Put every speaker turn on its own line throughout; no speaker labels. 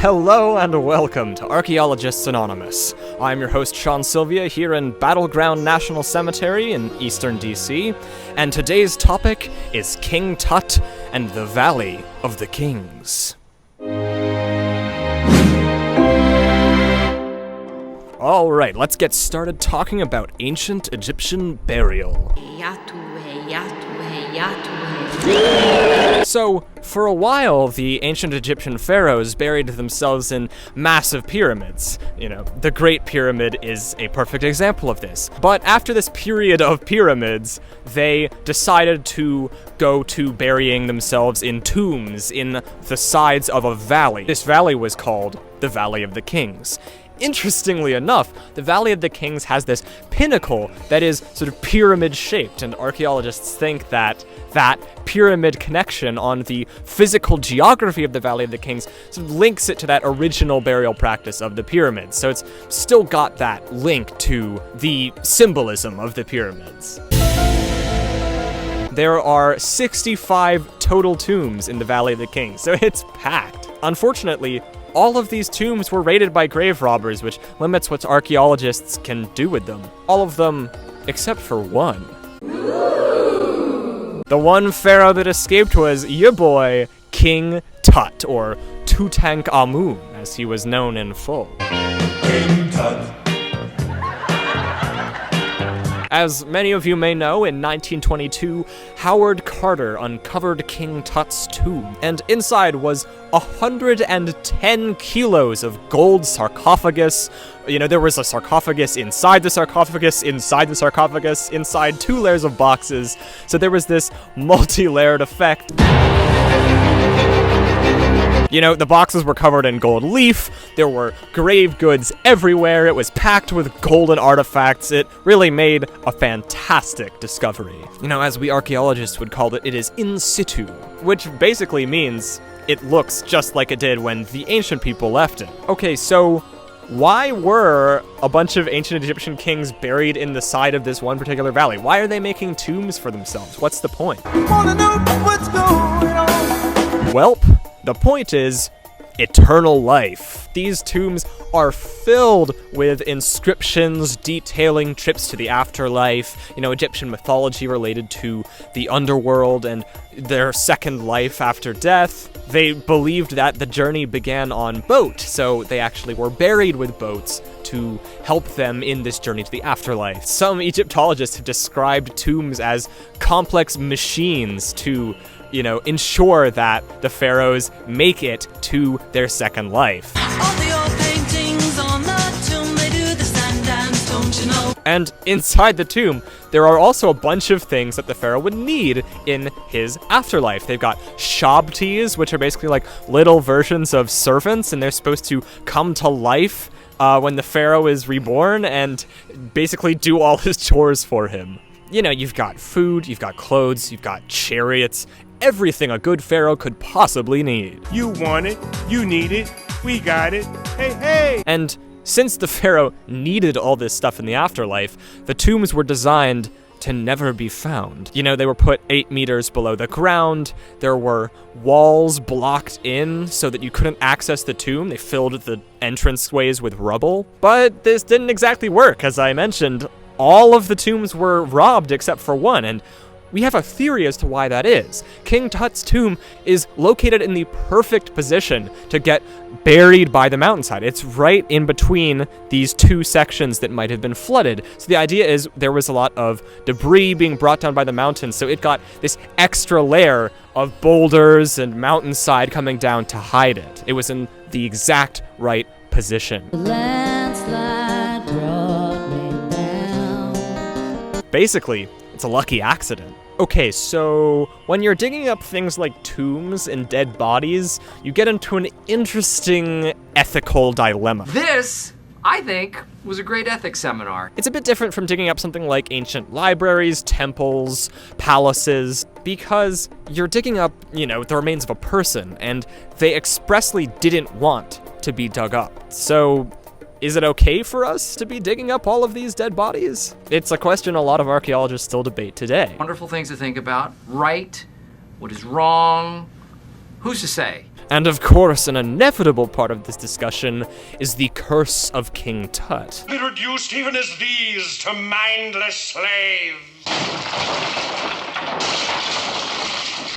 Hello and welcome to Archaeologists Anonymous. I'm your host Sean Silvia here in Battleground National Cemetery in eastern DC, and today's topic is King Tut and the Valley of the Kings. Alright, let's get started talking about ancient Egyptian burial. So, for a while, the ancient Egyptian pharaohs buried themselves in massive pyramids. You know, the Great Pyramid is a perfect example of this. But after this period of pyramids, they decided to go to burying themselves in tombs in the sides of a valley. This valley was called the Valley of the Kings. Interestingly enough, the Valley of the Kings has this pinnacle that is sort of pyramid-shaped, and archaeologists think that that pyramid connection on the physical geography of the Valley of the Kings sort of links it to that original burial practice of the pyramids. So it's still got that link to the symbolism of the pyramids. There are 65 total tombs in the Valley of the Kings, so it's packed. Unfortunately, all of these tombs were raided by grave robbers, which limits what archaeologists can do with them. All of them, except for one. The one pharaoh that escaped was your boy, King Tut, or Tutankhamun, as he was known in full. King Tut. As many of you may know, in 1922, Howard Carter uncovered King Tut's tomb, and inside was 110 kilos of gold sarcophagus. You know, there was a sarcophagus inside the sarcophagus, inside the sarcophagus, inside 2 layers of boxes, so there was this multi-layered effect. You know, the boxes were covered in gold leaf, there were grave goods everywhere, it was packed with golden artifacts, it really made a fantastic discovery. You know, as we archaeologists would call it, it is in situ, which basically means it looks just like it did when the ancient people left it. Okay, so why were a bunch of ancient Egyptian kings buried in the side of this one particular valley? Why are they making tombs for themselves? What's the point?
Wanna know what's going on?
Welp, the point is eternal life. These tombs are filled with inscriptions detailing trips to the afterlife, you know, Egyptian mythology related to the underworld and their second life after death. They believed that the journey began on boat, so they actually were buried with boats to help them in this journey to the afterlife. Some Egyptologists have described tombs as complex machines to, you know, ensure that the pharaohs make it to their second life.
All the old paintings on the tomb, they do the sand dance, don't you know?
And inside the tomb, there are also a bunch of things that the pharaoh would need in his afterlife. They've got shabtis, which are basically like little versions of servants, and they're supposed to come to life when the pharaoh is reborn and basically do all his chores for him. You know, you've got food, you've got clothes, you've got chariots, everything a good pharaoh could possibly need.
You want it, you need it, we got it, hey, hey!
And since the pharaoh needed all this stuff in the afterlife, the tombs were designed to never be found. You know, they were put 8 meters below the ground, there were walls blocked in so that you couldn't access the tomb, they filled the entranceways with rubble. But this didn't exactly work, as I mentioned. All of the tombs were robbed except for one, and we have a theory as to why that is. King Tut's tomb is located in the perfect position to get buried by the mountainside. It's right in between these 2 sections that might have been flooded. So the idea is there was a lot of debris being brought down by the mountains, so it got this extra layer of boulders and mountainside coming down to hide it. It was in the exact right position.
The landslide brought me down.
Basically, it's a lucky accident. Okay, so when you're digging up things like tombs and dead bodies, you get into an interesting ethical dilemma.
This, I think, was a great ethics seminar.
It's a bit different from digging up something like ancient libraries, temples, palaces, because you're digging up, you know, the remains of a person, and they expressly didn't want to be dug up. So is it okay for us to be digging up all of these dead bodies? It's a question a lot of archaeologists still debate today.
Wonderful things to think about. Right, what is wrong, who's to say?
And of course, an inevitable part of this discussion is the curse of King Tut.
Be reduced even as these to mindless slaves.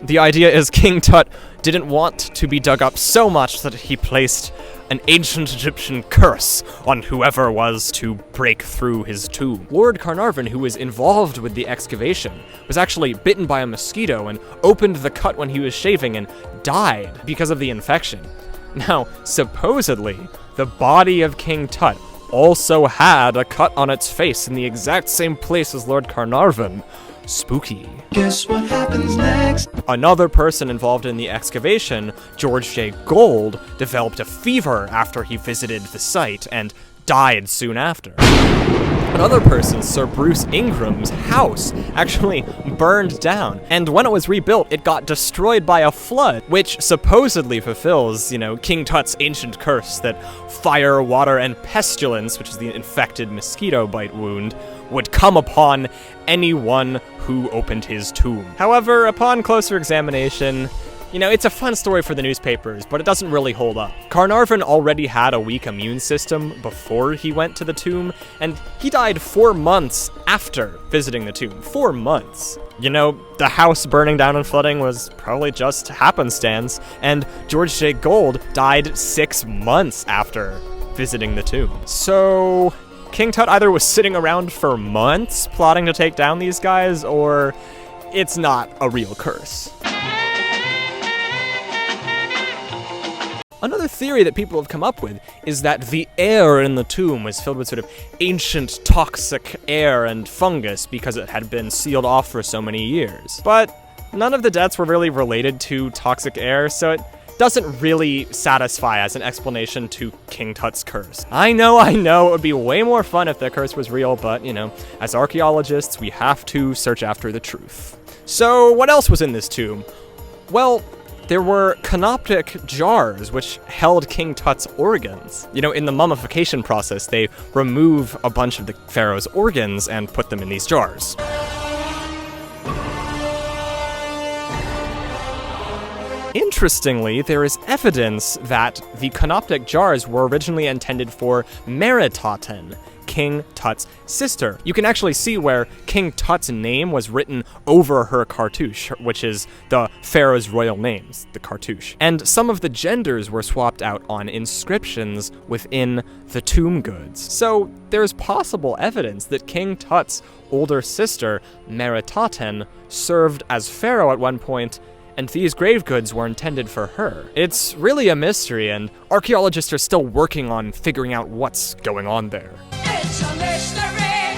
The idea is King Tut didn't want to be dug up so much that he placed an ancient Egyptian curse on whoever was to break through his tomb. Lord Carnarvon, who was involved with the excavation, was actually bitten by a mosquito and opened the cut when he was shaving and died because of the infection. Now, supposedly, the body of King Tut also had a cut on its face in the exact same place as Lord Carnarvon. Spooky.
Guess what happens next?
Another person involved in the excavation, George J. Gold, developed a fever after he visited the site and died soon after. Another person, Sir Bruce Ingram's house, actually burned down, and when it was rebuilt, it got destroyed by a flood, which supposedly fulfills, King Tut's ancient curse that fire, water, and pestilence, which is the infected mosquito bite wound, would come upon anyone who opened his tomb. However, upon closer examination, it's a fun story for the newspapers, but it doesn't really hold up. Carnarvon already had a weak immune system before he went to the tomb, and he died 4 months after visiting the tomb. 4 months. The house burning down and flooding was probably just happenstance, and George J. Gold died 6 months after visiting the tomb. So King Tut either was sitting around for months plotting to take down these guys, or it's not a real curse. Another theory that people have come up with is that the air in the tomb was filled with sort of ancient toxic air and fungus because it had been sealed off for so many years. But none of the deaths were really related to toxic air, so it doesn't really satisfy as an explanation to King Tut's curse. I know, it would be way more fun if the curse was real, but, as archaeologists, we have to search after the truth. So, what else was in this tomb? Well, there were canoptic jars which held King Tut's organs. In the mummification process, they remove a bunch of the pharaoh's organs and put them in these jars. Interestingly, there is evidence that the canoptic jars were originally intended for Meritaten, King Tut's sister. You can actually see where King Tut's name was written over her cartouche, which is the pharaoh's royal names, the cartouche. And some of the genders were swapped out on inscriptions within the tomb goods. So there's possible evidence that King Tut's older sister, Meritaten, served as pharaoh at one point, and these grave goods were intended for her. It's really a mystery, and archaeologists are still working on figuring out what's going on there.
It's a mystery.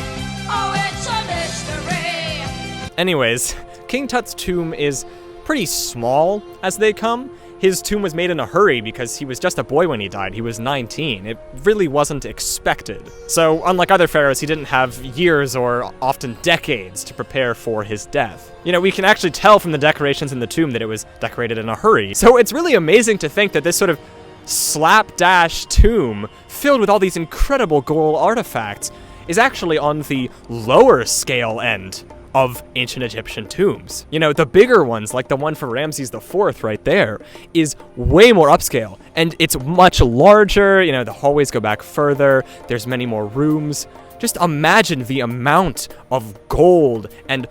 Oh, it's a mystery.
Anyways, King Tut's tomb is pretty small as they come. His tomb was made in a hurry because he was just a boy when he died. He was 19. It really wasn't expected. So, unlike other pharaohs, he didn't have years or often decades to prepare for his death. We can actually tell from the decorations in the tomb that it was decorated in a hurry. So it's really amazing to think that this sort of slapdash tomb, filled with all these incredible gold artifacts, is actually on the lower scale end of ancient Egyptian tombs. The bigger ones, like the one for Ramses IV right there, is way more upscale, and it's much larger. The hallways go back further, there's many more rooms. Just imagine the amount of gold and,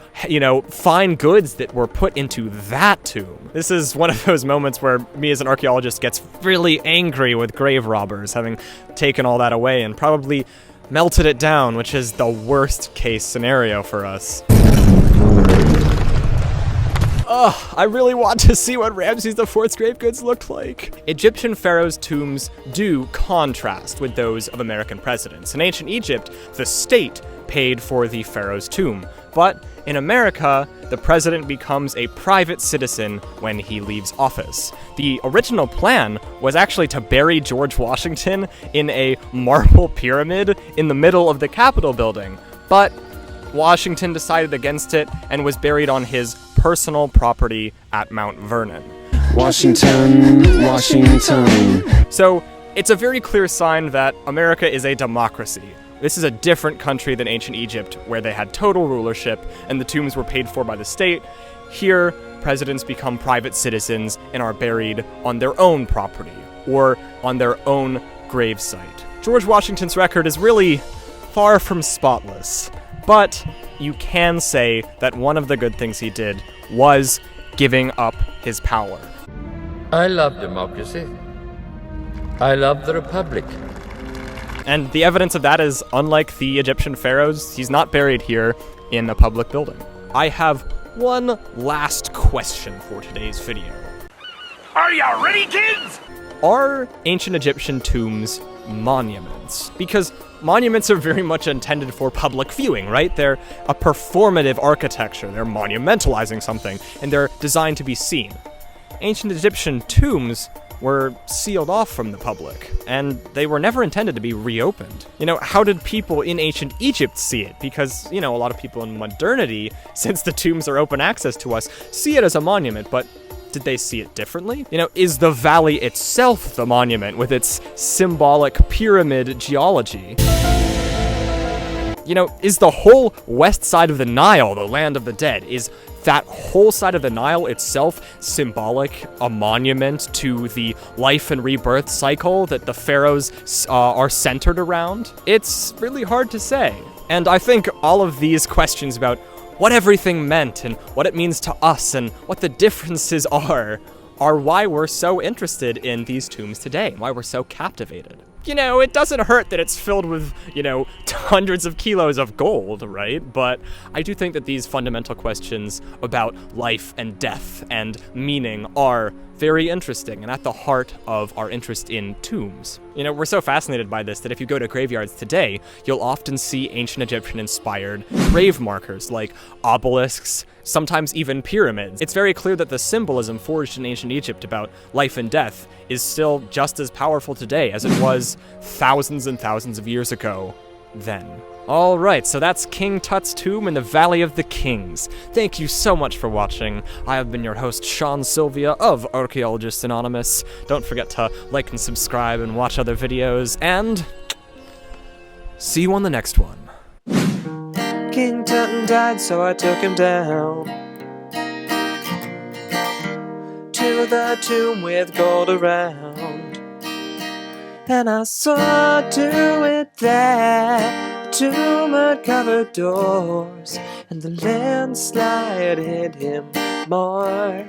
fine goods that were put into that tomb. This is one of those moments where me as an archaeologist gets really angry with grave robbers, having taken all that away and probably melted it down, which is the worst case scenario for us. Ugh, I really want to see what Ramses IV's grave goods looked like. Egyptian pharaohs' tombs do contrast with those of American presidents. In ancient Egypt, the state paid for the pharaoh's tomb, but in America, the president becomes a private citizen when he leaves office. The original plan was actually to bury George Washington in a marble pyramid in the middle of the Capitol building, but Washington decided against it and was buried on his personal property at Mount Vernon.
Washington, Washington.
So it's a very clear sign that America is a democracy. This is a different country than ancient Egypt, where they had total rulership and the tombs were paid for by the state. Here, presidents become private citizens and are buried on their own property or on their own gravesite. George Washington's record is really far from spotless, but you can say that one of the good things he did was giving up his power.
I love democracy. I love the Republic.
And the evidence of that is, unlike the Egyptian pharaohs, he's not buried here in a public building. I have one last question for today's video.
Are you ready, kids?
Are ancient Egyptian tombs monuments? Because monuments are very much intended for public viewing, right? They're a performative architecture. They're monumentalizing something, and they're designed to be seen. Ancient Egyptian tombs were sealed off from the public, and they were never intended to be reopened. You know, how did people in ancient Egypt see it? Because, you know, a lot of people in modernity, since the tombs are open access to us, see it as a monument, but did they see it differently? You know, is the valley itself the monument with its symbolic pyramid geology? You know, is the whole west side of the Nile the land of the dead? Is that whole side of the Nile itself symbolic, a monument to the life and rebirth cycle that the pharaohs are centered around? It's really hard to say. And I think all of these questions about what everything meant and what it means to us and what the differences are why we're so interested in these tombs today, why we're so captivated. You know, it doesn't hurt that it's filled with, you know, hundreds of kilos of gold, right? But I do think that these fundamental questions about life and death and meaning are very interesting and at the heart of our interest in tombs. You know, we're so fascinated by this that if you go to graveyards today, you'll often see ancient Egyptian-inspired grave markers like obelisks, sometimes even pyramids. It's very clear that the symbolism forged in ancient Egypt about life and death is still just as powerful today as it was thousands and thousands of years ago then. Alright, so that's King Tut's tomb in the Valley of the Kings. Thank you so much for watching. I have been your host, Sean Silvia of Archaeologists Anonymous. Don't forget to like and subscribe and watch other videos, and see you on the next one.
King Tut died, so I took him down to the tomb with gold around, and I saw to it that tomb had covered doors, and the landslide hit him more.